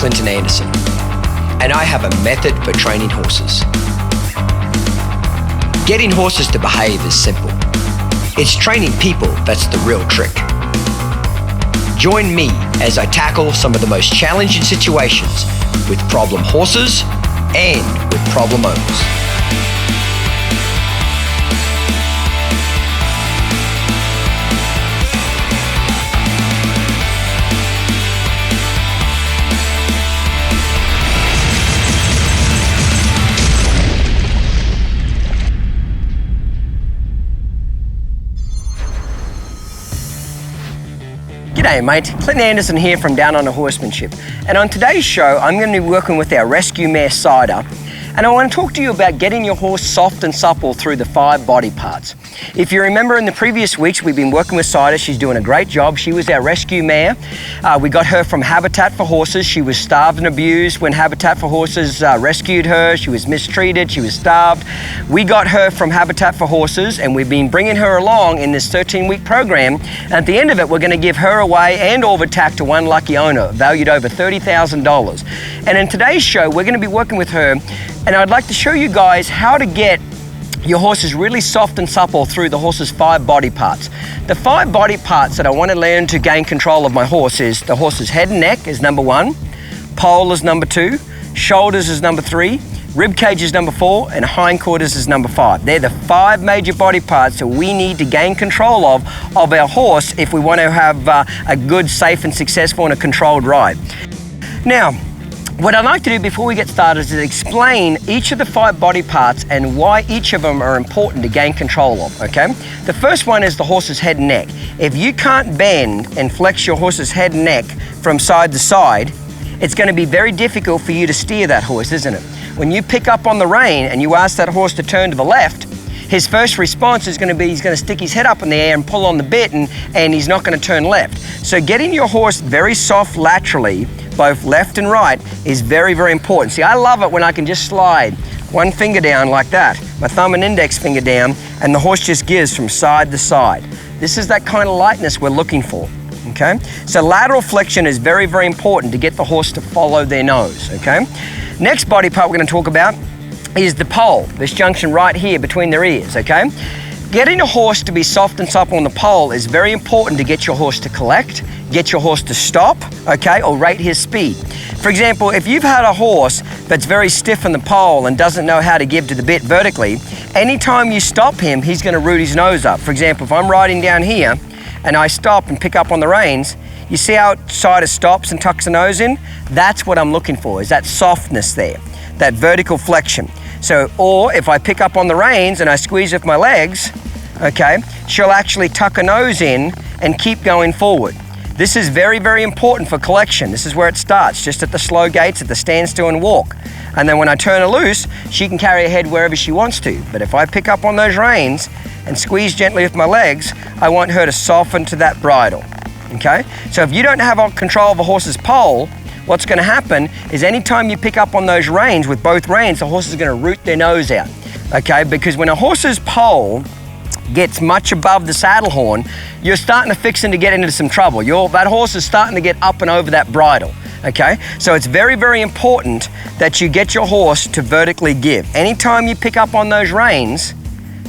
Anderson, and I have a method for training horses. Getting horses to behave is simple. It's training people that's the real trick. Join me as I tackle some of the most challenging situations with problem horses and with problem owners. G'day mate, Clinton Anderson here from Downunder Horsemanship, and on today's show I'm going to be working with our rescue mare Cider, and I want to talk to you about getting your horse soft and supple through the 5 body parts. If you remember in the previous weeks we've been working with Cider. She's doing a great job. She was our rescue mare. We got her from Habitat for Horses. She was starved and abused when Habitat for Horses rescued her. She was mistreated, she was starved. We got her from Habitat for Horses and we've been bringing her along in this 13-week program. And at the end of it, we're going to give her away and overtack to one lucky owner, valued over $30,000. And in today's show, we're going to be working with her, and I'd like to show you guys how to get your horse is really soft and supple through the horse's 5 body parts. The 5 body parts that I want to learn to gain control of my horse is the horse's head and neck is number 1, pole is number 2, shoulders is number 3, rib cage is number 4, and hindquarters is number 5. They're the 5 major body parts that we need to gain control of our horse if we want to have a good, safe and successful and a controlled ride. Now, what I'd like to do before we get started is explain each of the 5 body parts and why each of them are important to gain control of, okay? The first one is the horse's head and neck. If you can't bend and flex your horse's head and neck from side to side, it's going to be very difficult for you to steer that horse, isn't it? When you pick up on the rein and you ask that horse to turn to the left, his first response is going to be he's going to stick his head up in the air and pull on the bit, and he's not going to turn left. So getting your horse very soft laterally, both left and right, is very, very important. See, I love it when I can just slide one finger down like that, my thumb and index finger down, and the horse just gives from side to side. This is that kind of lightness we're looking for, okay? So lateral flexion is very, very important to get the horse to follow their nose, okay? Next body part we're going to talk about is the pole, this junction right here between their ears, okay? Getting a horse to be soft and supple on the pole is very important to get your horse to collect, get your horse to stop, okay, or rate his speed. For example, if you've had a horse that's very stiff on the pole and doesn't know how to give to the bit vertically, anytime you stop him, he's going to root his nose up. For example, if I'm riding down here and I stop and pick up on the reins, you see how Cider stops and tucks the nose in? That's what I'm looking for, is that softness there, that vertical flexion. So, or if I pick up on the reins and I squeeze with my legs, okay, she'll actually tuck her nose in and keep going forward. This is very, very important for collection. This is where it starts, just at the slow gaits, at the standstill and walk. And then when I turn her loose, she can carry her head wherever she wants to. But if I pick up on those reins and squeeze gently with my legs, I want her to soften to that bridle, okay? So if you don't have control of a horse's pole, what's going to happen is anytime you pick up on those reins with both reins, the horse is going to root their nose out, okay? Because when a horse's pole gets much above the saddle horn, you're starting to fix him to get into some trouble. That horse is starting to get up and over that bridle, okay? So it's very, very important that you get your horse to vertically give. Anytime you pick up on those reins,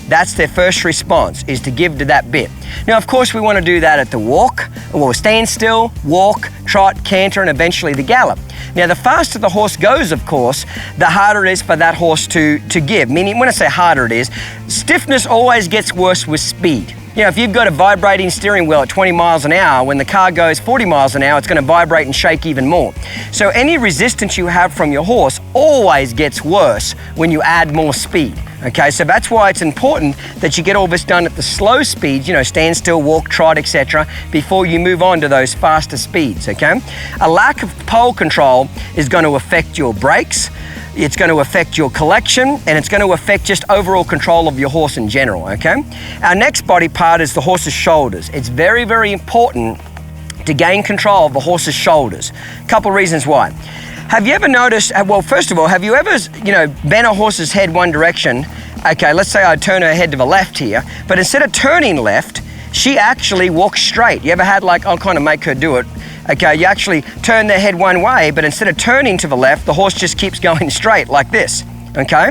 that's their first response, is to give to that bit. Now, of course, we want to do that at the walk, or stand still, walk, trot, canter, and eventually the gallop. Now, the faster the horse goes, of course, the harder it is for that horse to give. Meaning, when I say harder it is, stiffness always gets worse with speed. You know, if you've got a vibrating steering wheel at 20 miles an hour, when the car goes 40 miles an hour, it's going to vibrate and shake even more. So any resistance you have from your horse always gets worse when you add more speed. Okay, so that's why it's important that you get all this done at the slow speeds, you know, stand still, walk, trot, etc., before you move on to those faster speeds, okay? A lack of pole control is going to affect your brakes, it's going to affect your collection, and it's going to affect just overall control of your horse in general, okay? Our next body part is the horse's shoulders. It's very, very important to gain control of the horse's shoulders. A couple of reasons why. Have you ever noticed, well, first of all, have you ever, bent a horse's head one direction? Okay, let's say I turn her head to the left here, but instead of turning left, she actually walks straight. You ever had, like, I'll kind of make her do it. okay, you actually turn their head one way, but instead of turning to the left, the horse just keeps going straight like this, okay?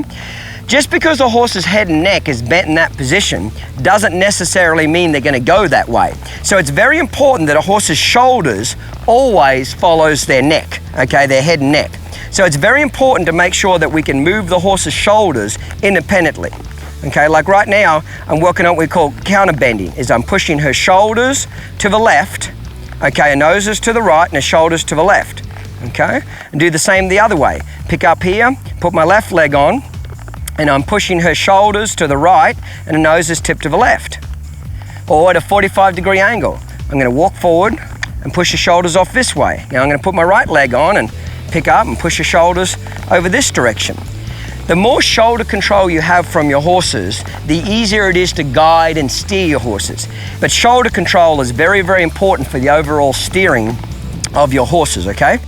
Just because a horse's head and neck is bent in that position doesn't necessarily mean they're going to go that way. So it's very important that a horse's shoulders always follows their neck, okay, their head and neck. So it's very important to make sure that we can move the horse's shoulders independently. Okay, like right now, I'm working on what we call counter bending, is I'm pushing her shoulders to the left, okay, her noses to the right and her shoulders to the left, okay? And do the same the other way. Pick up here, put my left leg on, and I'm pushing her shoulders to the right and her nose is tipped to the left. Or at a 45-degree angle. I'm gonna walk forward and push her shoulders off this way. Now I'm gonna put my right leg on and pick up and push her shoulders over this direction. The more shoulder control you have from your horses, the easier it is to guide and steer your horses. But shoulder control is very, very important for the overall steering of your horses, okay?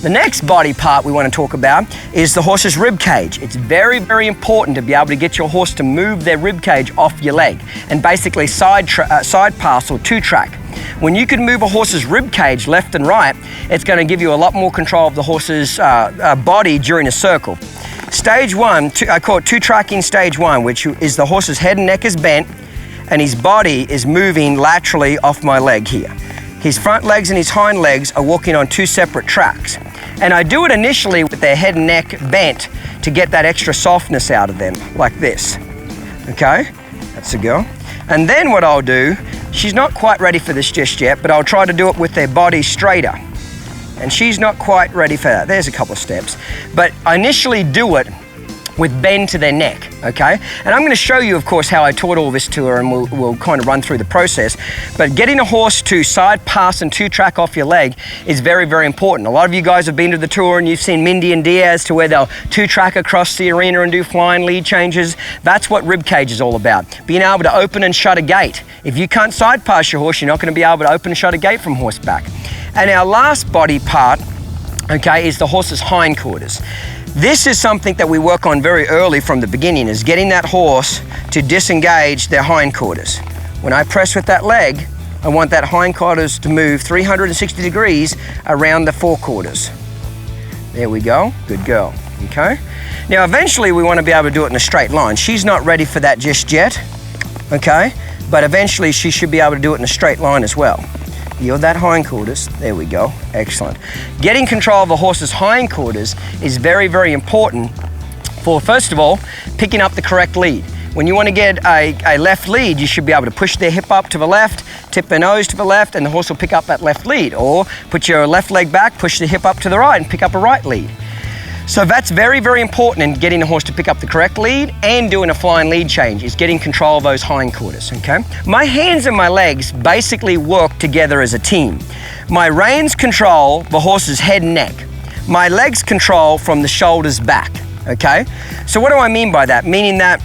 The next body part we want to talk about is the horse's rib cage. It's very, very important to be able to get your horse to move their rib cage off your leg and basically side pass or two track. When you can move a horse's rib cage left and right, it's going to give you a lot more control of the horse's body during a circle. Stage one, I call it two tracking stage one, which is the horse's head and neck is bent and his body is moving laterally off my leg here. His front legs and his hind legs are walking on two separate tracks. And I do it initially with their head and neck bent to get that extra softness out of them, like this. Okay, that's the girl. And then what I'll do, she's not quite ready for this just yet, but I'll try to do it with their body straighter. And she's not quite ready for that. There's a couple of steps. But I initially do it with bend to their neck, okay? And I'm gonna show you, of course, how I taught all this to her, and we'll kind of run through the process. But getting a horse to side pass and two track off your leg is very, very important. A lot of you guys have been to the tour and you've seen Mindy and Diaz to where they'll two track across the arena and do flying lead changes. That's what rib cage is all about. Being able to open and shut a gate. If you can't side pass your horse, you're not gonna be able to open and shut a gate from horseback. And our last body part, okay, is the horse's hindquarters. This is something that we work on very early from the beginning, is getting that horse to disengage their hindquarters. When I press with that leg, I want that hindquarters to move 360 degrees around the forequarters. There we go, good girl, okay? Now eventually we want to be able to do it in a straight line. She's not ready for that just yet, okay? But eventually she should be able to do it in a straight line as well. Yield that hindquarters, there we go, excellent. Getting control of a horse's hindquarters is very, very important for, first of all, picking up the correct lead. When you want to get a left lead, you should be able to push their hip up to the left, tip their nose to the left, and the horse will pick up that left lead. Or put your left leg back, push the hip up to the right, and pick up a right lead. So that's very, very important in getting a horse to pick up the correct lead and doing a flying lead change, is getting control of those hindquarters, okay? My hands and my legs basically work together as a team. My reins control the horse's head and neck. My legs control from the shoulders back, okay? So what do I mean by that? Meaning that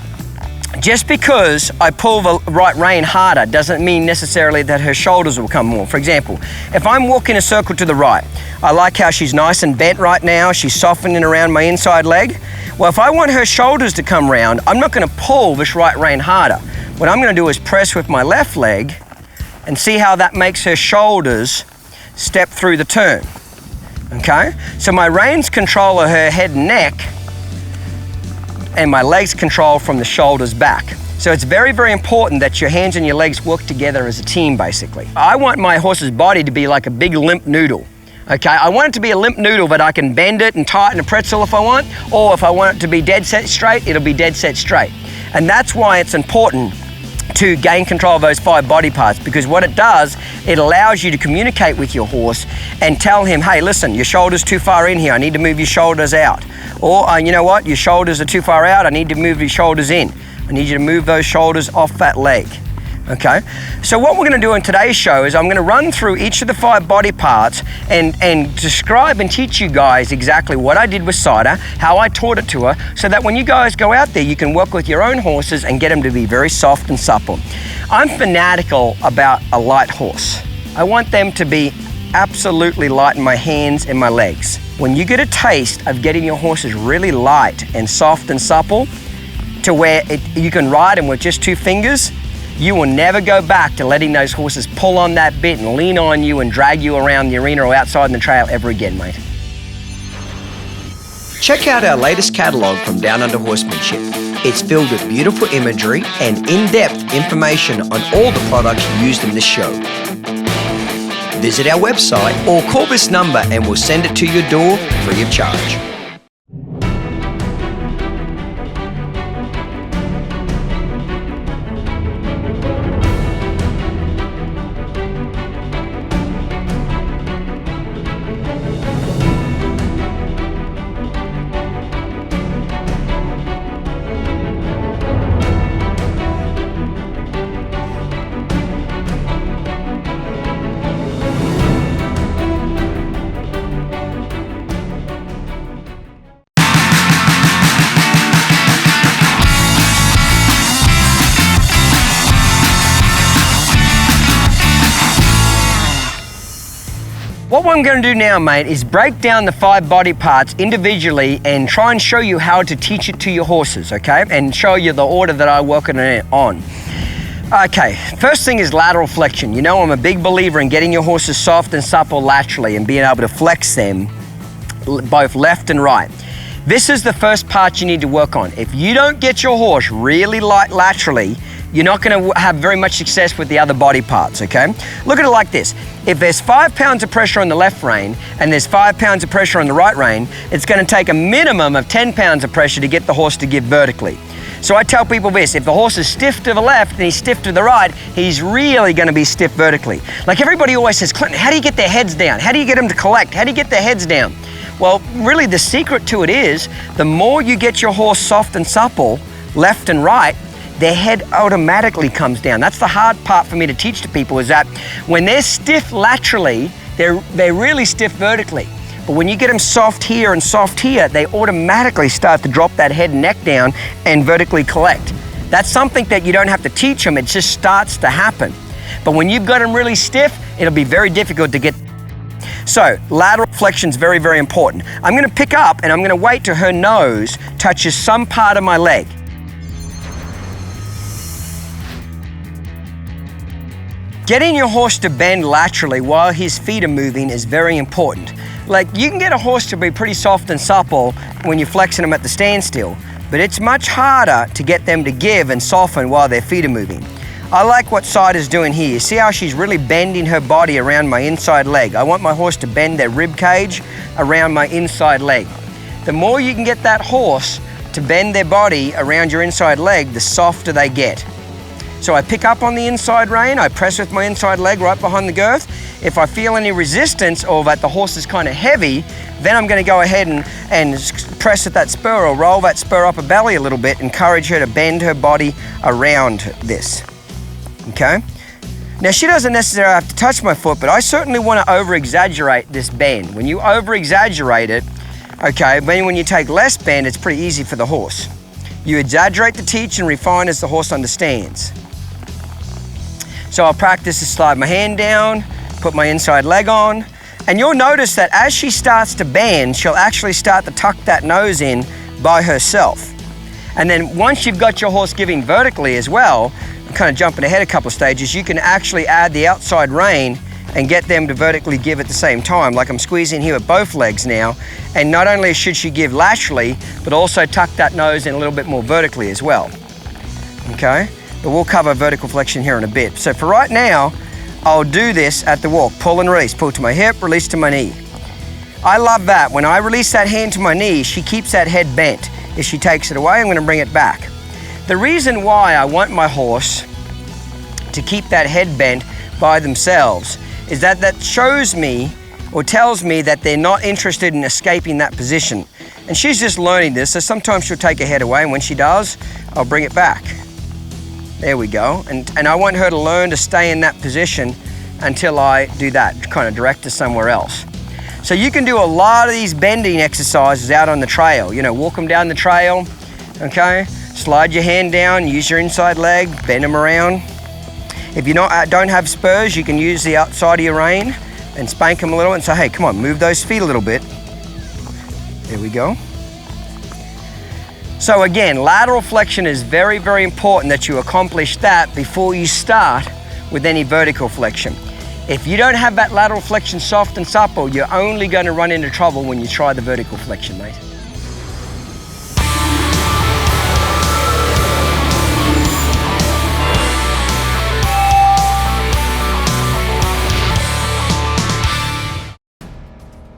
just because I pull the right rein harder doesn't mean necessarily that her shoulders will come more. For example, if I'm walking a circle to the right, I like how she's nice and bent right now, she's softening around my inside leg. Well, if I want her shoulders to come round, I'm not gonna pull this right rein harder. What I'm gonna do is press with my left leg and see how that makes her shoulders step through the turn, okay? So my reins control her head and neck and my legs controlled from the shoulders back. So it's very, very important that your hands and your legs work together as a team, basically. I want my horse's body to be like a big limp noodle. Okay, I want it to be a limp noodle that I can bend it and tighten a pretzel if I want, or if I want it to be dead set straight, it'll be dead set straight. And that's why it's important to gain control of those 5 body parts, because what it does, it allows you to communicate with your horse and tell him, hey, listen, your shoulder's too far in here, I need to move your shoulders out. Or, you know what, your shoulders are too far out, I need to move your shoulders in. I need you to move those shoulders off that leg. Okay, so what we're going to do in today's show is I'm going to run through each of the 5 body parts and describe and teach you guys exactly what I did with Cider, how I taught it to her, so that when you guys go out there, you can work with your own horses and get them to be very soft and supple. I'm fanatical about a light horse. I want them to be absolutely light in my hands and my legs. When you get a taste of getting your horses really light and soft and supple to where you can ride them with just 2 fingers, you will never go back to letting those horses pull on that bit and lean on you and drag you around the arena or outside in the trail ever again, mate. Check out our latest catalogue from Downunder Horsemanship. It's filled with beautiful imagery and in-depth information on all the products used in this show. Visit our website or call this number and we'll send it to your door free of charge. What I'm going to do now, mate, is break down the 5 body parts individually and try and show you how to teach it to your horses, okay? And show you the order that I work it on. Okay, first thing is lateral flexion. You know I'm a big believer in getting your horses soft and supple laterally and being able to flex them both left and right. This is the first part you need to work on. If you don't get your horse really light laterally, you're not going to have very much success with the other body parts, okay? Look at it like this. If there's 5 pounds of pressure on the left rein and there's 5 pounds of pressure on the right rein, it's going to take a minimum of 10 pounds of pressure to get the horse to give vertically. So I tell people this, if the horse is stiff to the left and he's stiff to the right, he's really going to be stiff vertically. Like everybody always says, Clinton, how do you get their heads down? How do you get them to collect? How do you get their heads down? Well, really the secret to it is, the more you get your horse soft and supple, left and right, their head automatically comes down. That's the hard part for me to teach to people, is that when they're stiff laterally, they're really stiff vertically. But when you get them soft here and soft here, they automatically start to drop that head and neck down and vertically collect. That's something that you don't have to teach them, it just starts to happen. But when you've got them really stiff, it'll be very difficult to get. So, lateral flexion is very, very important. I'm gonna pick up and I'm gonna wait till her nose touches some part of my leg. Getting your horse to bend laterally while his feet are moving is very important. Like, you can get a horse to be pretty soft and supple when you're flexing them at the standstill, but it's much harder to get them to give and soften while their feet are moving. I like what Cider's doing here. You see how she's really bending her body around my inside leg? I want my horse to bend their rib cage around my inside leg. The more you can get that horse to bend their body around your inside leg, the softer they get. So I pick up on the inside rein, I press with my inside leg right behind the girth. If I feel any resistance or that the horse is kind of heavy, then I'm going to go ahead and press at that spur or roll that spur up her belly a little bit, encourage her to bend her body around this, okay? Now she doesn't necessarily have to touch my foot, but I certainly want to over-exaggerate this bend. When you over-exaggerate it, okay, then when you take less bend, it's pretty easy for the horse. You exaggerate the teach and refine as the horse understands. So I'll practice to slide my hand down, put my inside leg on, and you'll notice that as she starts to bend, she'll actually start to tuck that nose in by herself. And then once you've got your horse giving vertically as well, I'm kind of jumping ahead a couple of stages, you can actually add the outside rein and get them to vertically give at the same time. Like I'm squeezing here with both legs now, and not only should she give laterally, but also tuck that nose in a little bit more vertically as well. Okay, but we'll cover vertical flexion here in a bit. So for right now, I'll do this at the walk. Pull and release. Pull to my hip, release to my knee. I love that. When I release that hand to my knee, she keeps that head bent. If she takes it away, I'm going to bring it back. The reason why I want my horse to keep that head bent by themselves is that that shows me or tells me that they're not interested in escaping that position. And she's just learning this, so sometimes she'll take her head away, and when she does, I'll bring it back. There we go. And I want her to learn to stay in that position until I do that, kind of direct her somewhere else. So you can do a lot of these bending exercises out on the trail. You know, walk them down the trail, okay? Slide your hand down, use your inside leg, bend them around. If you don't have spurs, you can use the outside of your rein and spank them a little and say, hey, come on, move those feet a little bit. There we go. So again, lateral flexion is very, very important that you accomplish that before you start with any vertical flexion. If you don't have that lateral flexion soft and supple, you're only going to run into trouble when you try the vertical flexion, mate.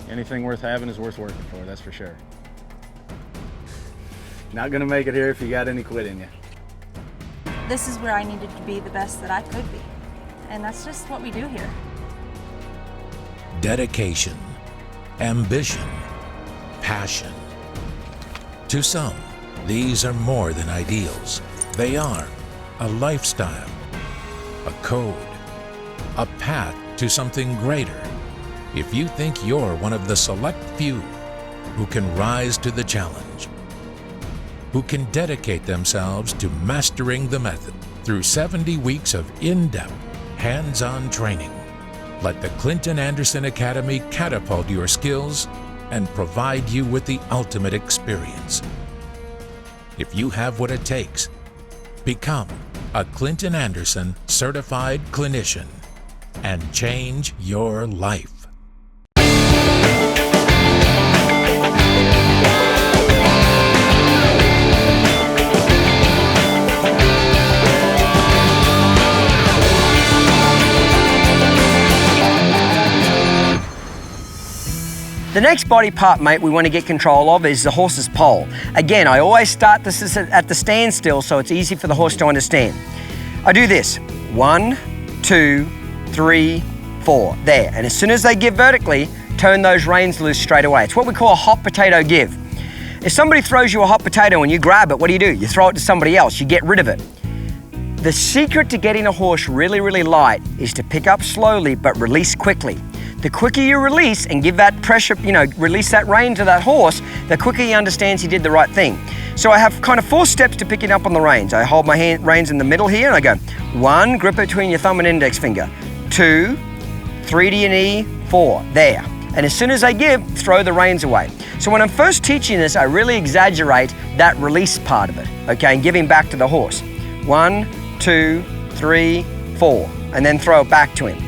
Anything worth having is worth working for, that's for sure. Not gonna make it here if you got any quit in you. This is where I needed to be the best that I could be. And that's just what we do here. Dedication, ambition, passion. To some, these are more than ideals. They are a lifestyle, a code, a path to something greater. If you think you're one of the select few who can rise to the challenge, who can dedicate themselves to mastering the method through 70 weeks of in-depth, hands-on training, let the Clinton Anderson Academy catapult your skills and provide you with the ultimate experience. If you have what it takes, become a Clinton Anderson certified clinician and change your life. The next body part, mate, we want to get control of is the horse's poll. Again, I always start this at the standstill so it's easy for the horse to understand. I do this, 1, 2, 3, 4, there. And as soon as they give vertically, turn those reins loose straight away. It's what we call a hot potato give. If somebody throws you a hot potato and you grab it, what do? You throw it to somebody else, you get rid of it. The secret to getting a horse really, really light is to pick up slowly but release quickly. The quicker you release and give that pressure, release that rein to that horse, the quicker he understands he did the right thing. So I have kind of 4 steps to picking up on the reins. I hold my reins in the middle here and I go 1, grip it between your thumb and index finger. 2, 3 to your knee, 4, there. And as soon as I give, throw the reins away. So when I'm first teaching this, I really exaggerate that release part of it, okay, and giving back to the horse. 1, 2, 3, 4, and then throw it back to him.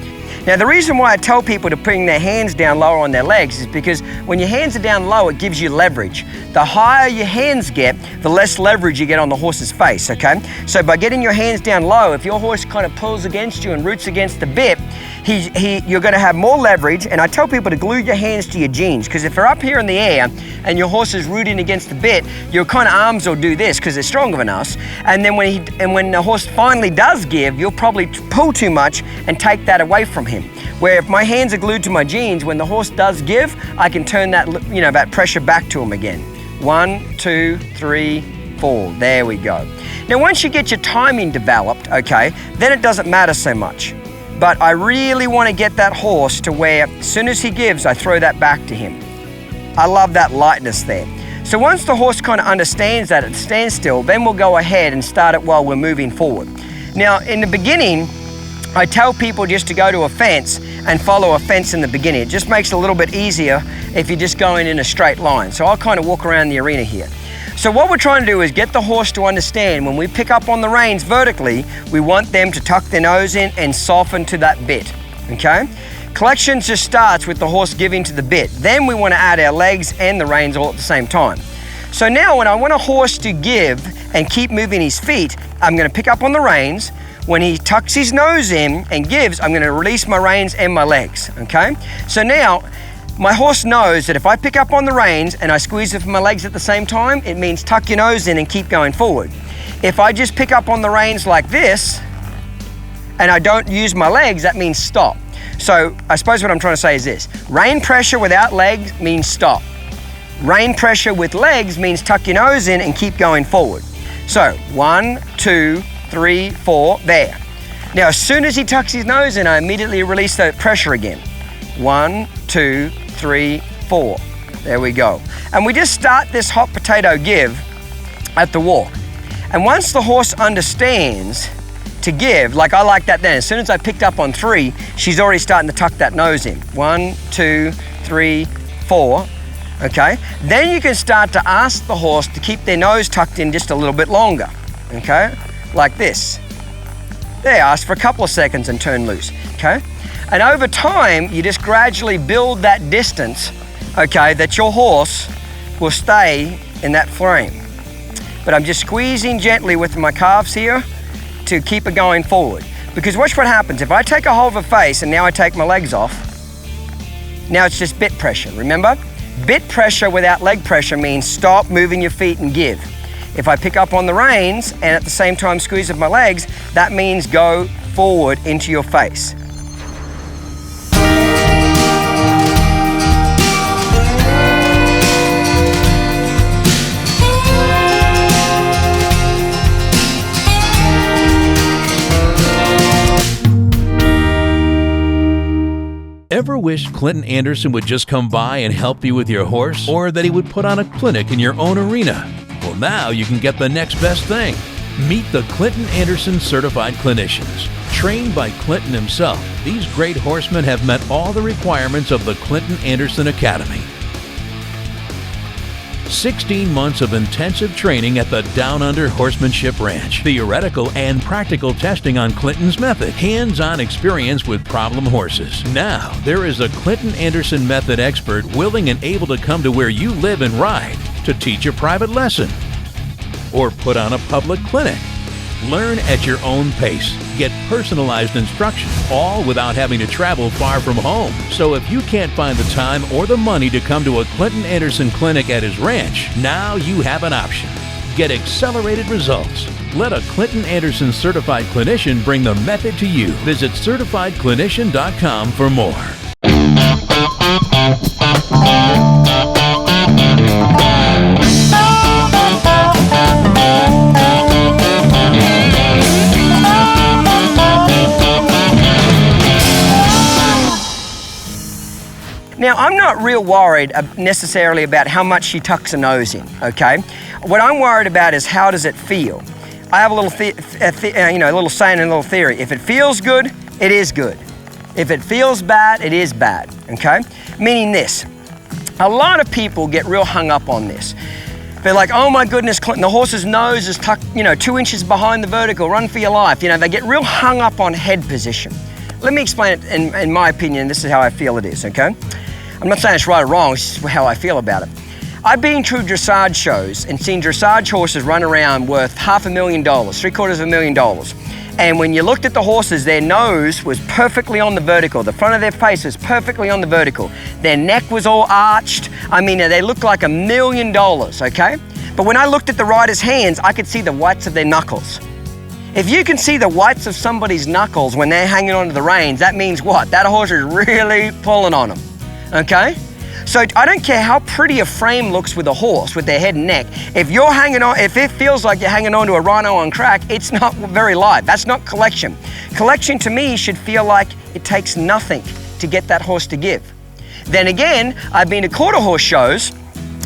Now the reason why I tell people to bring their hands down lower on their legs is because when your hands are down low, it gives you leverage. The higher your hands get, the less leverage you get on the horse's face, okay? So by getting your hands down low, if your horse kind of pulls against you and roots against the bit, you're gonna have more leverage. And I tell people to glue your hands to your jeans, because if they're up here in the air and your horse is rooting against the bit, your kind of arms will do this because they're stronger than us. And then when the horse finally does give, you'll probably pull too much and take that away from him. Where if my hands are glued to my jeans, when the horse does give, I can turn that, that pressure back to him again. 1, 2, 3, 4, there we go. Now once you get your timing developed, okay, then it doesn't matter so much. But I really want to get that horse to where as soon as he gives, I throw that back to him. I love that lightness there. So once the horse kind of understands that at standstill, then we'll go ahead and start it while we're moving forward. Now in the beginning, I tell people just to go to a fence and follow a fence in the beginning. It just makes it a little bit easier if you're just going in a straight line. So I'll kind of walk around the arena here. So what we're trying to do is get the horse to understand when we pick up on the reins vertically, we want them to tuck their nose in and soften to that bit, okay? Collection just starts with the horse giving to the bit. Then we want to add our legs and the reins all at the same time. So now when I want a horse to give and keep moving his feet, I'm going to pick up on the reins. When he tucks his nose in and gives, I'm going to release my reins and my legs, okay? So now my horse knows that if I pick up on the reins and I squeeze with my legs at the same time, it means tuck your nose in and keep going forward. If I just pick up on the reins like this and I don't use my legs, that means stop. So I suppose what I'm trying to say is this: rein pressure without legs means stop. Rein pressure with legs means tuck your nose in and keep going forward. So 1, 2, 3, 4, there. Now as soon as he tucks his nose in, I immediately release the pressure again. 1, 2, 3, 4. There we go. And we just start this hot potato give at the walk. And once the horse understands to give, like I like that then, as soon as I picked up on 3, she's already starting to tuck that nose in. 1, 2, 3, 4. Okay, then you can start to ask the horse to keep their nose tucked in just a little bit longer, okay, like this. There, ask for a couple of seconds and turn loose, okay? And over time, you just gradually build that distance, okay, that your horse will stay in that frame. But I'm just squeezing gently with my calves here to keep it going forward. Because watch what happens. If I take a hold of a face and now I take my legs off, now it's just bit pressure, remember? Bit pressure without leg pressure means stop moving your feet and give. If I pick up on the reins and at the same time squeeze with my legs, that means go forward into your face. Ever wished Clinton Anderson would just come by and help you with your horse, or that he would put on a clinic in your own arena? Well, now you can get the next best thing. Meet the Clinton Anderson Certified Clinicians. Trained by Clinton himself, these great horsemen have met all the requirements of the Clinton Anderson Academy. 16 months of intensive training at the Downunder Horsemanship Ranch. Theoretical and practical testing on Clinton's method. Hands-on experience with problem horses. Now, there is a Clinton Anderson method expert willing and able to come to where you live and ride to teach a private lesson or put on a public clinic. Learn at your own pace. Get personalized instruction, all without having to travel far from home. So if you can't find the time or the money to come to a Clinton Anderson clinic at his ranch, now you have an option. Get accelerated results. Let a Clinton Anderson certified clinician bring the method to you. Visit certifiedclinician.com for more. Now, I'm not real worried necessarily about how much she tucks her nose in, okay? What I'm worried about is how does it feel? I have a little, a little saying and a little theory. If it feels good, it is good. If it feels bad, it is bad, okay? Meaning this, a lot of people get real hung up on this. They're like, oh my goodness, Clinton, the horse's nose is tucked, 2 inches behind the vertical, run for your life. They get real hung up on head position. Let me explain it in my opinion. This is how I feel it is, okay? I'm not saying it's right or wrong, it's just how I feel about it. I've been to dressage shows and seen dressage horses run around worth $500,000, $750,000. And when you looked at the horses, their nose was perfectly on the vertical. The front of their face was perfectly on the vertical. Their neck was all arched. I mean, they looked like $1 million, okay? But when I looked at the rider's hands, I could see the whites of their knuckles. If you can see the whites of somebody's knuckles when they're hanging onto the reins, that means what? That horse is really pulling on them. Okay? So I don't care how pretty a frame looks with a horse, with their head and neck. If it feels like you're hanging on to a rhino on crack, it's not very live. That's not collection. Collection to me should feel like it takes nothing to get that horse to give. Then again, I've been to quarter horse shows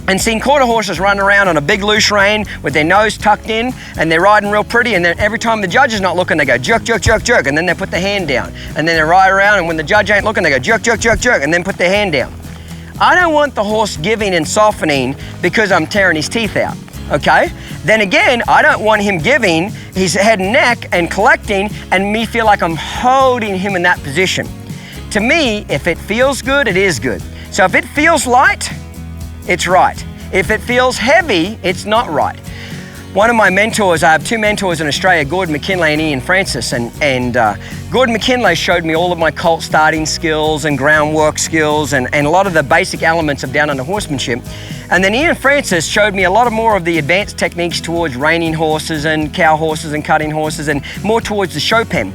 and seen quarter horses run around on a big loose rein with their nose tucked in and they're riding real pretty, and then every time the judge is not looking, they go jerk, jerk, jerk, jerk, and then they put their hand down. And then they ride around, and when the judge ain't looking, they go jerk, jerk, jerk, jerk, and then put their hand down. I don't want the horse giving and softening because I'm tearing his teeth out, okay? Then again, I don't want him giving his head and neck and collecting and me feel like I'm holding him in that position. To me, if it feels good, it is good. So if it feels light, it's right. If it feels heavy, it's not right. One of my mentors, I have two mentors in Australia, Gordon McKinley and Ian Francis, and Gordon McKinley showed me all of my colt starting skills and groundwork skills and a lot of the basic elements of Downunder horsemanship. And then Ian Francis showed me a lot more of the advanced techniques towards reining horses and cow horses and cutting horses and more towards the show pen.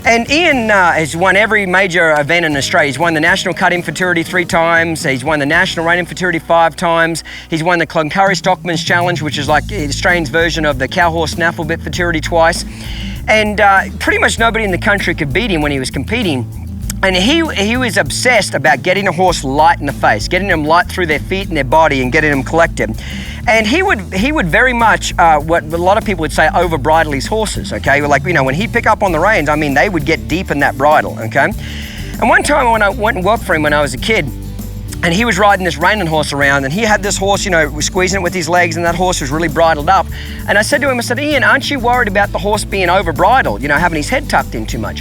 And Ian has won every major event in Australia. He's won the National Cutting Futurity 3 times. He's won the National Reining Futurity 5 times. He's won the Cloncurry Stockman's Challenge, which is like Australian's version of the cow horse snaffle bit futurity twice. And pretty much nobody in the country could beat him when he was competing. And he was obsessed about getting a horse light in the face, getting them light through their feet and their body and getting them collected. And he would very much, what a lot of people would say, over bridle his horses, okay? Like, you know, when he'd pick up on the reins, I mean, they would get deep in that bridle, okay? And one time when I went and worked for him when I was a kid, and he was riding this reining horse around, and he had this horse, you know, squeezing it with his legs, and that horse was really bridled up. And I said to him, I said, Ian, aren't you worried about the horse being over bridled, you know, having his head tucked in too much?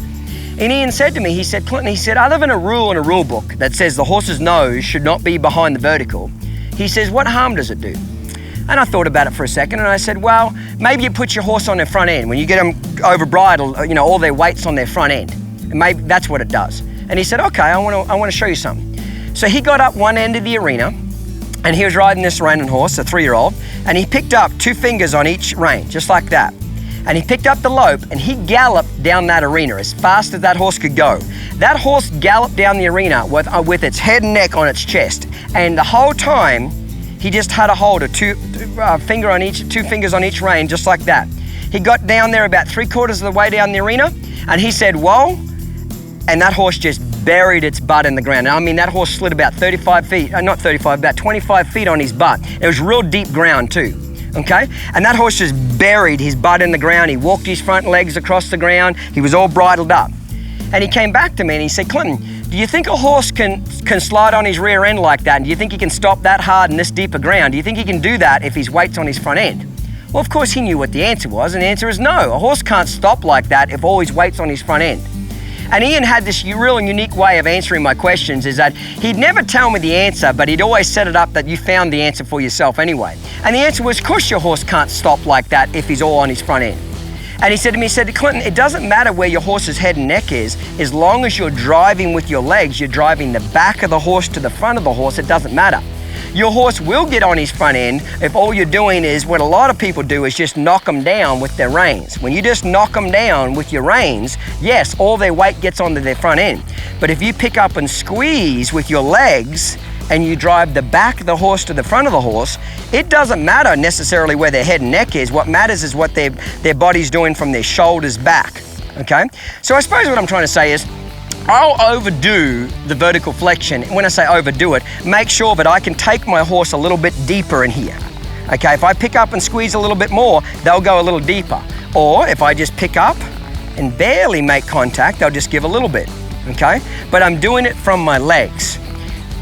And Ian said to me, he said, Clinton, he said, other than a rule in a rule book that says the horse's nose should not be behind the vertical, he says, what harm does it do? And I thought about it for a second, and I said, well, maybe you put your horse on their front end. When you get them over bridled, you know, all their weight's on their front end. And maybe that's what it does. And he said, okay, I want to show you something. So he got up one end of the arena, and he was riding this reining horse, a 3-year-old, and he picked up 2 fingers on each rein, just like that. And he picked up the lope and he galloped down that arena as fast as that horse could go. That horse galloped down the arena with its head and neck on its chest. And the whole time, he just had a hold of 2 fingers on each rein, just like that. He got down there about 3/4 of the way down the arena, and he said, whoa, and that horse just buried its butt in the ground. I mean, that horse slid about 35 feet, not 35, about 25 feet on his butt. It was real deep ground too. Okay? And that horse just buried his butt in the ground. He walked his front legs across the ground. He was all bridled up. And he came back to me and he said, Clinton, do you think a horse can slide on his rear end like that? And do you think he can stop that hard in this deeper ground? Do you think he can do that if his weight's on his front end? Well, of course he knew what the answer was, and the answer is no. A horse can't stop like that if all his weight's on his front end. And Ian had this real unique way of answering my questions, is that he'd never tell me the answer, but he'd always set it up that you found the answer for yourself anyway. And the answer was, of course your horse can't stop like that if he's all on his front end. And he said to me, Clinton, it doesn't matter where your horse's head and neck is, as long as you're driving with your legs, you're driving the back of the horse to the front of the horse, it doesn't matter. Your horse will get on his front end if all you're doing is what a lot of people do is just knock them down with their reins. When you just knock them down with your reins, yes, all their weight gets onto their front end. But if you pick up and squeeze with your legs and you drive the back of the horse to the front of the horse, it doesn't matter necessarily where their head and neck is. What matters is what their body's doing from their shoulders back, okay? So I suppose what I'm trying to say is, I'll overdo the vertical flexion. When I say overdo it, make sure that I can take my horse a little bit deeper in here. Okay, if I pick up and squeeze a little bit more, they'll go a little deeper. Or if I just pick up and barely make contact, they'll just give a little bit, okay? But I'm doing it from my legs.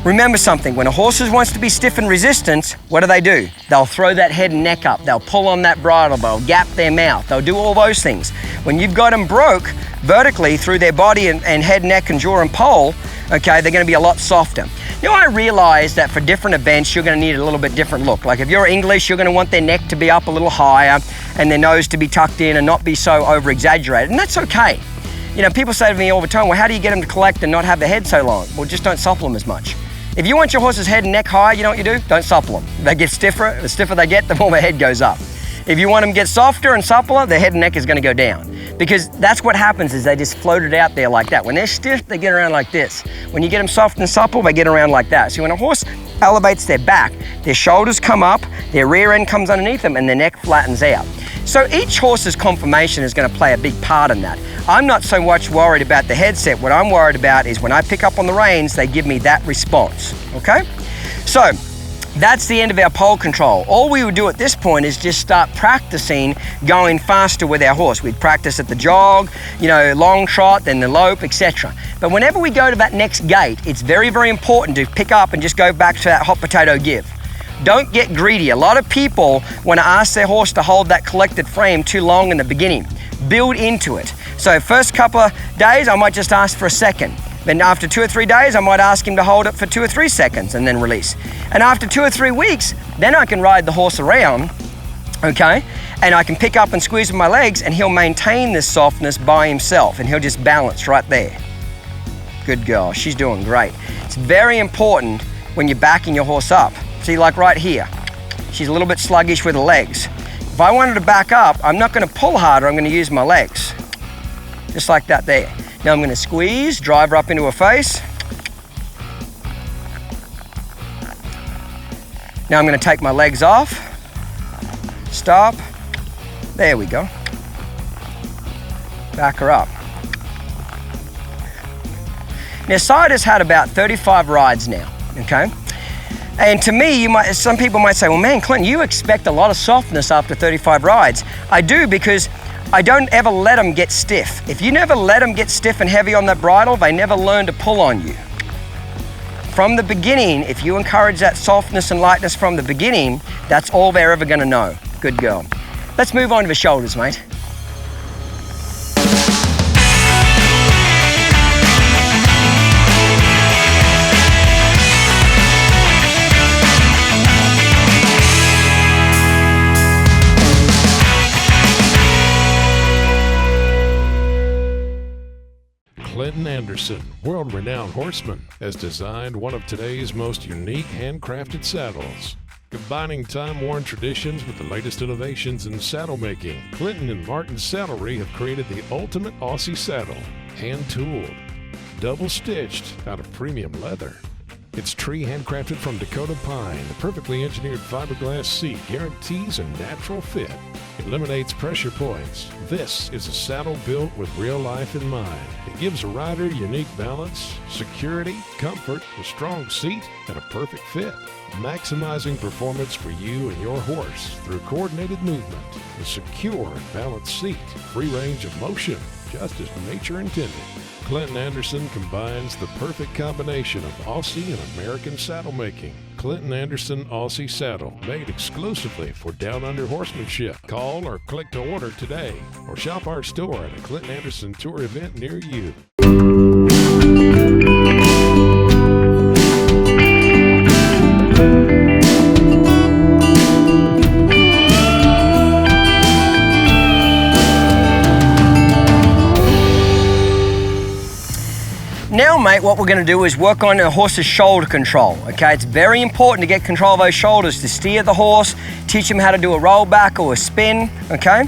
Remember something, when a horse wants to be stiff and resistant, what do? They'll throw that head and neck up, they'll pull on that bridle, they'll gap their mouth, they'll do all those things. When you've got them broke vertically through their body and head, neck, and jaw and poll, okay, they're gonna be a lot softer. You know, I realize that for different events, you're gonna need a little bit different look. Like if you're English, you're gonna want their neck to be up a little higher and their nose to be tucked in and not be so over-exaggerated, and that's okay. You know, people say to me all the time, well, how do you get them to collect and not have the head so long? Well, just don't supple them as much. If you want your horse's head and neck high, you know what you do? Don't supple them. They get stiffer, the stiffer they get, the more their head goes up. If you want them to get softer and suppler, their head and neck is gonna go down. Because that's what happens is they just float it out there like that. When they're stiff, they get around like this. When you get them soft and supple, they get around like that. So when a horse elevates their back, their shoulders come up, their rear end comes underneath them, and their neck flattens out. So each horse's conformation is gonna play a big part in that. I'm not so much worried about the headset. What I'm worried about is when I pick up on the reins, they give me that response, okay? So, that's the end of our pole control. All we would do at this point is just start practicing going faster with our horse. We'd practice at the jog, you know, long trot, then the lope, etc. But whenever we go to that next gate, it's very, very important to pick up and just go back to that hot potato give. Don't get greedy. A lot of people want to ask their horse to hold that collected frame too long in the beginning. Build into it. So first couple of days, I might just ask for a second. Then after 2 or 3 days, I might ask him to hold it for 2 or 3 seconds and then release. And after 2 or 3 weeks, then I can ride the horse around, okay? And I can pick up and squeeze with my legs, and he'll maintain this softness by himself, and he'll just balance right there. Good girl, she's doing great. It's very important when you're backing your horse up. See, like right here, she's a little bit sluggish with the legs. If I wanted to back up, I'm not gonna pull harder, I'm gonna use my legs. Just like that there. Now I'm gonna squeeze, drive her up into her face. Now I'm gonna take my legs off, stop, there we go. Back her up. Now Cider's had about 35 rides now, okay? And to me, some people might say, well man, Clinton, you expect a lot of softness after 35 rides. I do, because I don't ever let them get stiff. If you never let them get stiff and heavy on that bridle, they never learn to pull on you. From the beginning, if you encourage that softness and lightness from the beginning, that's all they're ever gonna know. Good girl. Let's move on to the shoulders, mate. Clinton Anderson, world-renowned horseman, has designed one of today's most unique handcrafted saddles. Combining time-worn traditions with the latest innovations in saddle making, Clinton and Martin's Saddlery have created the ultimate Aussie saddle, hand-tooled, double-stitched out of premium leather. It's tree handcrafted from Dakota pine. The perfectly engineered fiberglass seat guarantees a natural fit. Eliminates pressure points. This is a saddle built with real life in mind. It gives a rider unique balance, security, comfort, a strong seat, and a perfect fit. Maximizing performance for you and your horse through coordinated movement, a secure and balanced seat, free range of motion, just as nature intended. Clinton Anderson combines the perfect combination of Aussie and American saddle making. Clinton Anderson Aussie Saddle, made exclusively for Downunder Horsemanship. Call or click to order today, or shop our store at a Clinton Anderson Tour event near you. Now, mate, what we're going to do is work on a horse's shoulder control, okay? It's very important to get control of those shoulders to steer the horse, teach him how to do a roll back or a spin, okay?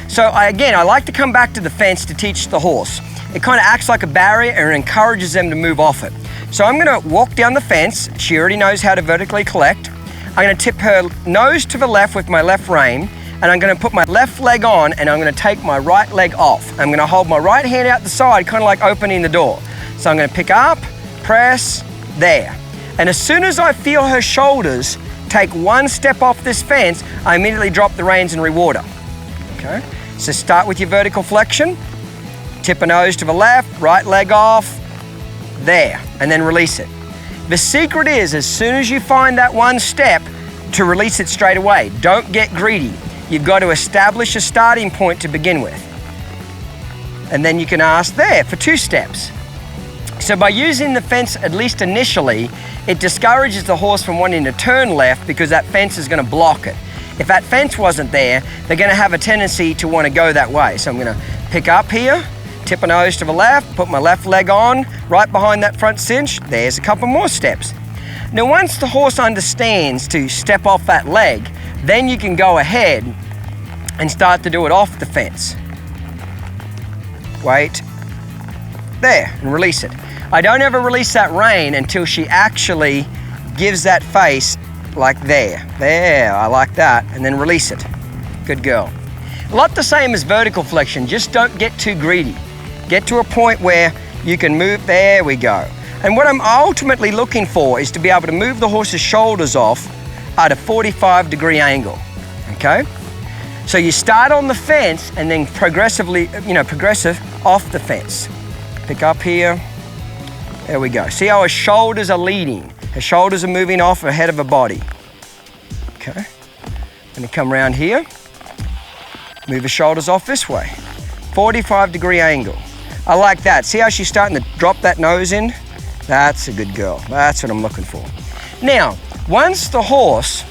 So I like to come back to the fence to teach the horse. It kind of acts like a barrier and encourages them to move off it. So I'm going to walk down the fence. She already knows how to vertically collect. I'm going to tip her nose to the left with my left rein, and I'm going to put my left leg on, and I'm going to take my right leg off. I'm going to hold my right hand out the side, kind of like opening the door. So I'm going to pick up, press, there. And as soon as I feel her shoulders take one step off this fence, I immediately drop the reins and reward her. Okay? So start with your vertical flexion, tip a nose to the left, right leg off, there, and then release it. The secret is, as soon as you find that one step, to release it straight away. Don't get greedy. You've got to establish a starting point to begin with. And then you can ask there for 2 steps. So by using the fence, at least initially, it discourages the horse from wanting to turn left because that fence is going to block it. If that fence wasn't there, they're going to have a tendency to want to go that way. So I'm going to pick up here, tip a nose to the left, put my left leg on, right behind that front cinch. There's a couple more steps. Now once the horse understands to step off that leg, then you can go ahead and start to do it off the fence. Wait, there, and release it. I don't ever release that rein until she actually gives that face like there. There, I like that, and then release it. Good girl. A lot the same as vertical flexion, just don't get too greedy. Get to a point where you can move, there we go. And what I'm ultimately looking for is to be able to move the horse's shoulders off at a 45-degree angle, okay? So you start on the fence and then progressively, progressive off the fence. Pick up here, there we go. See how her shoulders are leading. Her shoulders are moving off ahead of her body. Okay, and then come around here, move her shoulders off this way. 45-degree angle. I like that. See how she's starting to drop that nose in? That's a good girl. That's what I'm looking for. Now, once the horse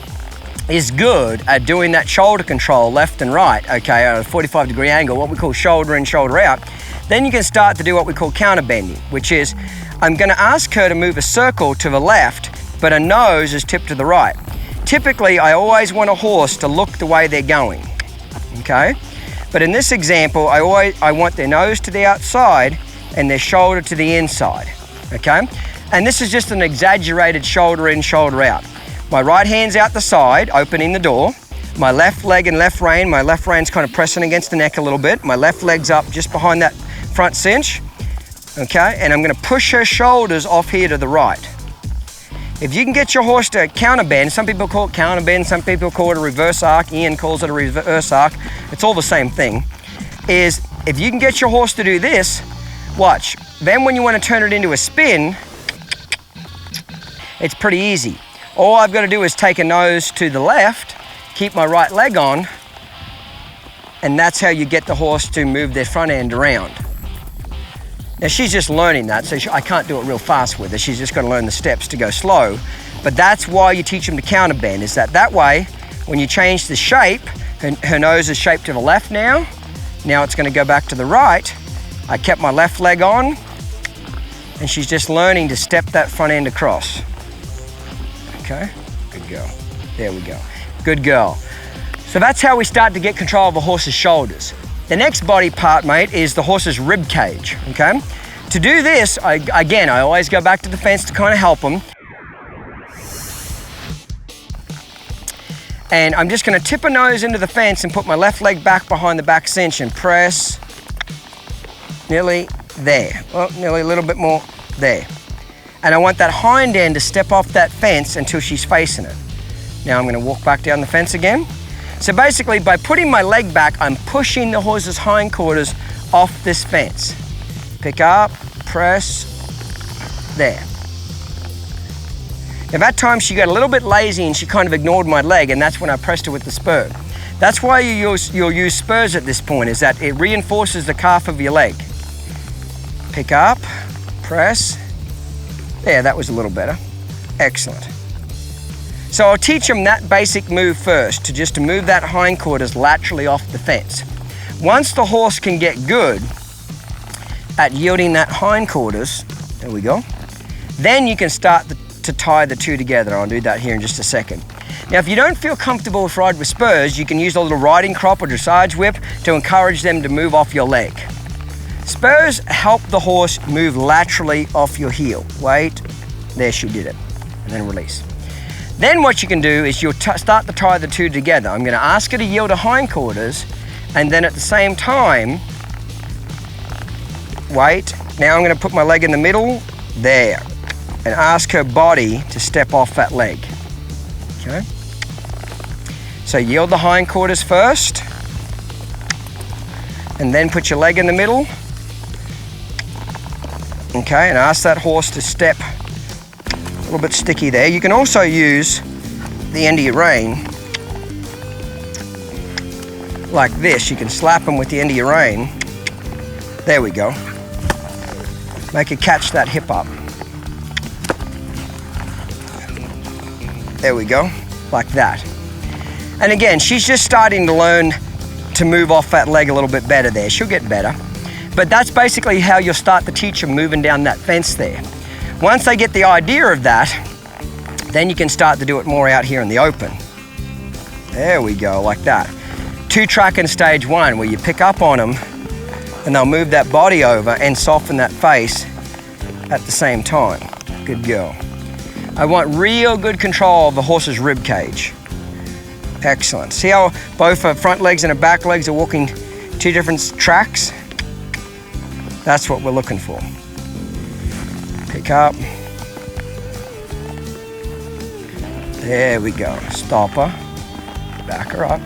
is good at doing that shoulder control left and right, okay, at a 45-degree angle, what we call shoulder in, shoulder out, then you can start to do what we call counter bending, which is I'm going to ask her to move a circle to the left, but her nose is tipped to the right. Typically, I always want a horse to look the way they're going, okay? But in this example, I want their nose to the outside and their shoulder to the inside, okay? And this is just an exaggerated shoulder in, shoulder out. My right hand's out the side, opening the door. My left leg and left rein, my left rein's kind of pressing against the neck a little bit. My left leg's up just behind that front cinch, okay? And I'm gonna push her shoulders off here to the right. If you can get your horse to counter bend, some people call it counter bend, some people call it a reverse arc, Ian calls it a reverse arc, it's all the same thing, is if you can get your horse to do this, watch. Then when you wanna turn it into a spin, it's pretty easy. All I've got to do is take a nose to the left, keep my right leg on, and that's how you get the horse to move their front end around. Now she's just learning that, so I can't do it real fast with her. She's just got to learn the steps to go slow. But that's why you teach them to counter bend, is that way, when you change the shape, her nose is shaped to the left now. Now it's going to go back to the right. I kept my left leg on, and she's just learning to step that front end across. Okay, good girl. There we go. Good girl. So that's how we start to get control of a horse's shoulders. The next body part, mate, is the horse's rib cage, okay? To do this, I always go back to the fence to kind of help them. And I'm just gonna tip a nose into the fence and put my left leg back behind the back cinch and press nearly there. Well, nearly a little bit more there. And I want that hind end to step off that fence until she's facing it. Now I'm gonna walk back down the fence again. So basically, by putting my leg back, I'm pushing the horse's hindquarters off this fence. Pick up, press, there. Now that time she got a little bit lazy and she kind of ignored my leg, and that's when I pressed her with the spur. That's why you'll use spurs at this point, is that it reinforces the calf of your leg. Pick up, press, there, that was a little better. Excellent. So I'll teach them that basic move first, to move that hindquarters laterally off the fence. Once the horse can get good at yielding that hindquarters, there we go, then you can start to tie the two together. I'll do that here in just a second. Now, if you don't feel comfortable with riding with spurs, you can use a little riding crop or dressage whip to encourage them to move off your leg. Spurs help the horse move laterally off your heel. Wait, there, she did it, and then release. Then what you can do is you'll start to tie the two together. I'm gonna ask her to yield her hindquarters, and then at the same time, wait, now I'm gonna put my leg in the middle, there, and ask her body to step off that leg, okay? So yield the hindquarters first, and then put your leg in the middle, okay, and ask that horse to step a little bit sticky there. You can also use the end of your rein like this. You can slap them with the end of your rein. There we go. Make her catch that hip up. There we go, like that. And again, she's just starting to learn to move off that leg a little bit better there. She'll get better. But that's basically how you'll start to teach them moving down that fence there. Once they get the idea of that, then you can start to do it more out here in the open. There we go, like that. 2-track in stage 1, where you pick up on them and they'll move that body over and soften that face at the same time. Good girl. I want real good control of the horse's rib cage. Excellent. See how both her front legs and her back legs are walking 2 different tracks? That's what we're looking for. Pick up. There we go. Stop her. Back her up.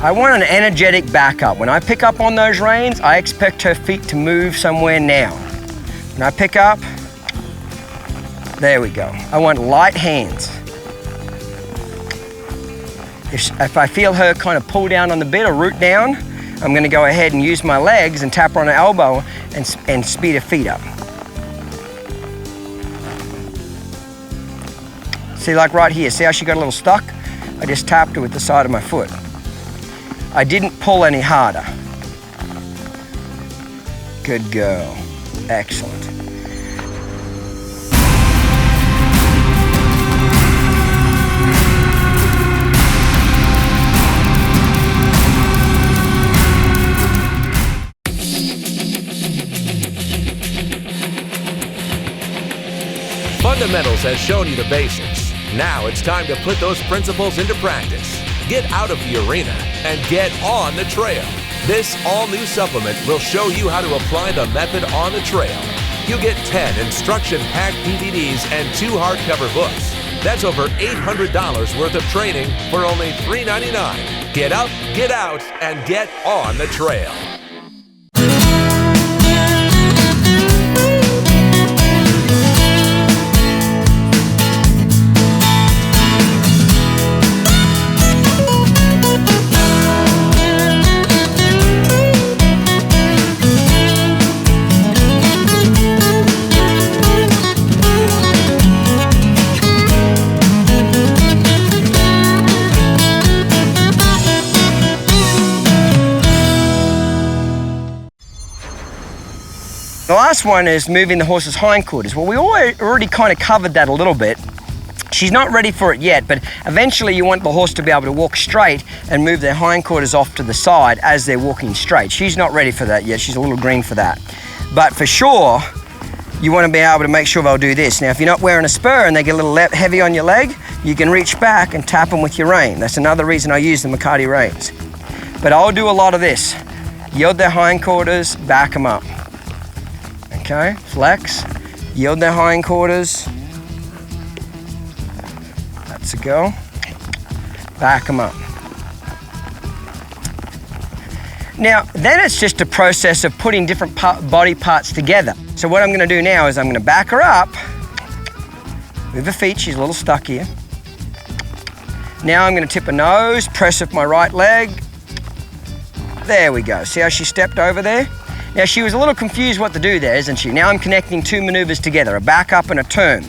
I want an energetic backup. When I pick up on those reins, I expect her feet to move somewhere now. When I pick up, there we go. I want light hands. If I feel her kind of pull down on the bit or root down, I'm gonna go ahead and use my legs and tap her on her elbow and speed her feet up. See, like right here, see how she got a little stuck? I just tapped her with the side of my foot. I didn't pull any harder. Good girl. Excellent. Fundamentals has shown you the basics. Now it's time to put those principles into practice. Get out of the arena and get on the trail. This all-new supplement will show you how to apply the method on the trail. You get 10 instruction-packed DVDs and 2 hardcover books. That's over $800 worth of training for only $3.99. Get up, get out, and get on the trail. The last one is moving the horse's hindquarters. Well, we already kind of covered that a little bit. She's not ready for it yet, but eventually you want the horse to be able to walk straight and move their hindquarters off to the side as they're walking straight. She's not ready for that yet. She's a little green for that. But for sure, you want to be able to make sure they'll do this. Now, if you're not wearing a spur and they get a little heavy on your leg, you can reach back and tap them with your rein. That's another reason I use the McCarty reins. But I'll do a lot of this. Yield their hindquarters, back them up. Okay, flex, yield their hindquarters. That's a go. Back them up. Now, then it's just a process of putting different body parts together. So what I'm going to do now is I'm going to back her up, move her feet, she's a little stuck here. Now I'm going to tip her nose, press with my right leg. There we go. See how she stepped over there? Now she was a little confused what to do there, isn't she? Now I'm connecting 2 maneuvers together, a back up and a turn.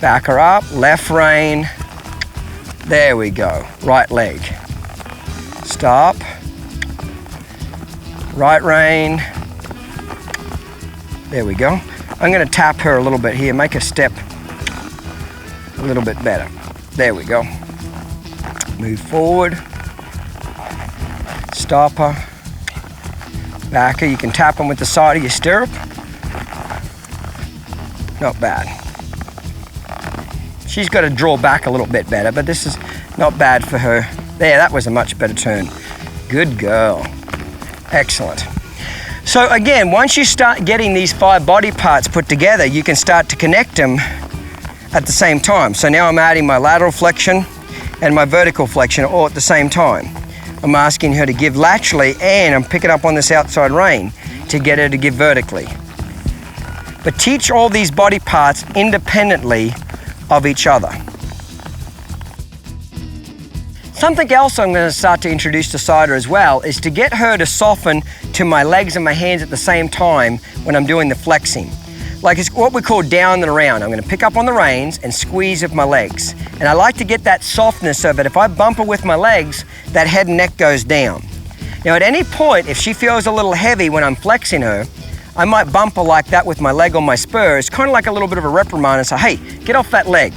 Back her up, left rein. There we go, right leg. Stop. Right rein. There we go. I'm gonna tap her a little bit here, make her step a little bit better. There we go. Move forward. Stop her. Back her, you can tap them with the side of your stirrup. Not bad. She's got to draw back a little bit better, but this is not bad for her. There, that was a much better turn. Good girl. Excellent. So again, once you start getting these 5 body parts put together, you can start to connect them at the same time. So now I'm adding my lateral flexion and my vertical flexion all at the same time. I'm asking her to give laterally and I'm picking up on this outside rein to get her to give vertically. But teach all these body parts independently of each other. Something else I'm going to start to introduce to Cider as well is to get her to soften to my legs and my hands at the same time when I'm doing the flexing. Like it's what we call down and around. I'm going to pick up on the reins and squeeze with my legs. And I like to get that softness so that if I bump her with my legs, that head and neck goes down. Now at any point, if she feels a little heavy when I'm flexing her, I might bump her like that with my leg on my spur. It's kind of like a little bit of a reprimand and say, hey, get off that leg.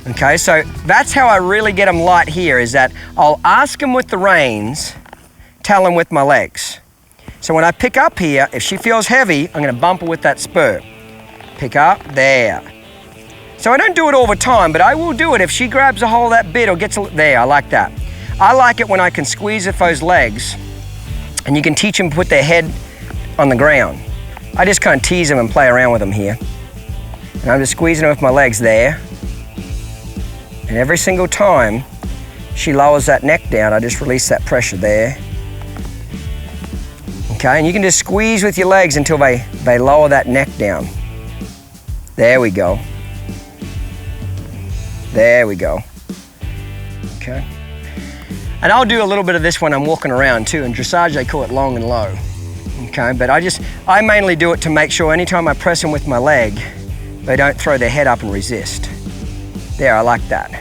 Okay, so that's how I really get them light here, is that I'll ask them with the reins, tell them with my legs. So when I pick up here, if she feels heavy, I'm going to bump her with that spur. Pick up, there. So I don't do it all the time, but I will do it if she grabs a hold of that bit or gets there. I like that. I like it when I can squeeze with those legs and you can teach them to put their head on the ground. I just kind of tease them and play around with them here. And I'm just squeezing them with my legs there. And every single time she lowers that neck down, I just release that pressure there. Okay, and you can just squeeze with your legs until they lower that neck down. There we go. There we go. Okay. And I'll do a little bit of this when I'm walking around too. In dressage, they call it long and low. Okay, but I mainly do it to make sure anytime I press them with my leg, they don't throw their head up and resist. There, I like that.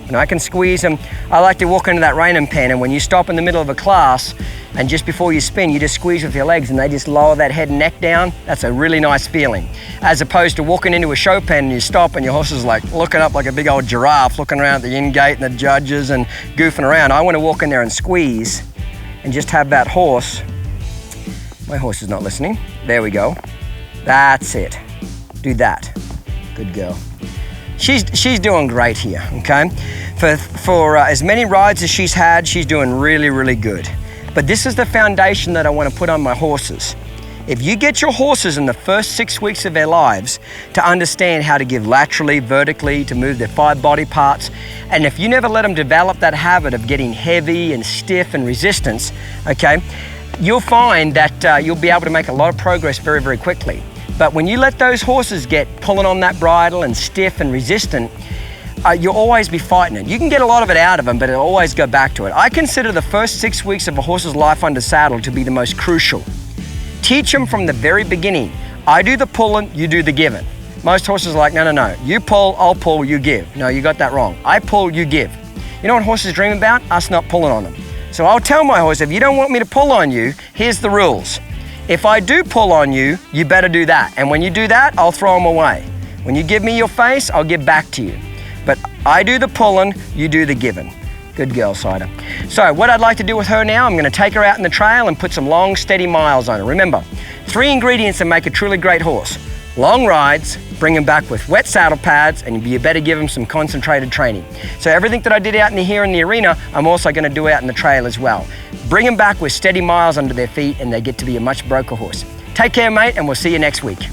And I can squeeze them. I like to walk into that reining pen, and when you stop in the middle of a class, and just before you spin, you just squeeze with your legs and they just lower that head and neck down. That's a really nice feeling. As opposed to walking into a show pen and you stop and your horse is like looking up like a big old giraffe, looking around at the in gate and the judges and goofing around. I want to walk in there and squeeze and just have that horse. My horse is not listening. There we go. That's it. Do that. Good girl. She's doing great here, okay? For as many rides as she's had, she's doing really, really good. But this is the foundation that I want to put on my horses. If you get your horses in the first 6 weeks of their lives to understand how to give laterally, vertically, to move their 5 body parts, and if you never let them develop that habit of getting heavy and stiff and resistance, okay, you'll find that you'll be able to make a lot of progress very, very quickly. But when you let those horses get pulling on that bridle and stiff and resistant, you'll always be fighting it. You can get a lot of it out of them, but it'll always go back to it. I consider the first 6 weeks of a horse's life under saddle to be the most crucial. Teach them from the very beginning. I do the pulling, you do the giving. Most horses are like, no, no, no. You pull, I'll pull, you give. No, you got that wrong. I pull, you give. You know what horses dream about? Us not pulling on them. So I'll tell my horse, if you don't want me to pull on you, here's the rules. If I do pull on you, you better do that. And when you do that, I'll throw them away. When you give me your face, I'll give back to you. But I do the pulling, you do the giving. Good girl, Cider. So what I'd like to do with her now, I'm going to take her out in the trail and put some long, steady miles on her. Remember, 3 ingredients that make a truly great horse. Long rides, bring them back with wet saddle pads, and you better give them some concentrated training. So everything that I did out in here in the arena, I'm also going to do out in the trail as well. Bring them back with steady miles under their feet and they get to be a much broker horse. Take care, mate, and we'll see you next week.